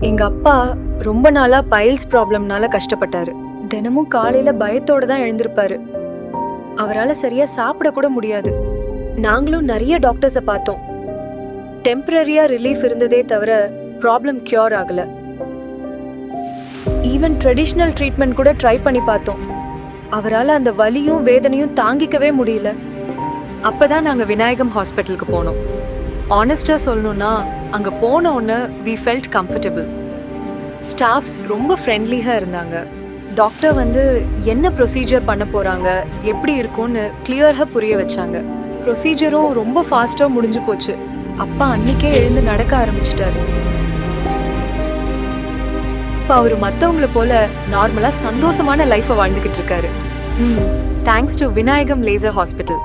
எங்க அப்பா ரொம்ப நாளா பைல்ஸ் ப்ராப்ளம்னால கஷ்டப்பட்டாரு. தினமும் காலையில பயத்தோட தான் எழுந்திருப்பாரு. அவரால சரியா சாப்பிட கூட முடியாது. நாங்களும் நிறைய டாக்டர்ஸ பார்த்தோம். டெம்பரரியா ரிலீஃப் இருந்ததே தவிர ப்ராப்ளம் கியூர் ஆகல. ஈவன் ட்ரெடிஷனல் ட்ரீட்மெண்ட் கூட ட்ரை பண்ணி பார்த்தோம். அவரால அந்த வலியும் வேதனையும் தாங்கிக்கவே முடியல. அப்பதான் நாங்க விநாயகம் ஹாஸ்பிட்டலுக்கு போனோம். ஆனஸ்டா சொல்லணும்னா அங்க போன உடனே we felt comfortable. ஸ்டாஃப்ஸ் ரொம்ப ஃப்ரெண்ட்லியா இருந்தாங்க. டாக்டர் வந்து என்ன ப்ரொசீஜர் பண்ண போறாங்க, எப்படி இருக்கும்னு கிளியரா புரிய வச்சாங்க. ப்ரொசீஜரும் ரொம்ப ஃபாஸ்டா முடிஞ்சு போச்சு. அப்பா அன்னைக்கே எழுந்து நடக்க ஆரம்பிச்சிட்டாரு. இப்ப அவரு மத்தவங்கள போல நார்மலா சந்தோஷமான லைஃப வாழ்ந்துகிட்டு இருக்காரு. Thanks to Vinayagam laser hospital.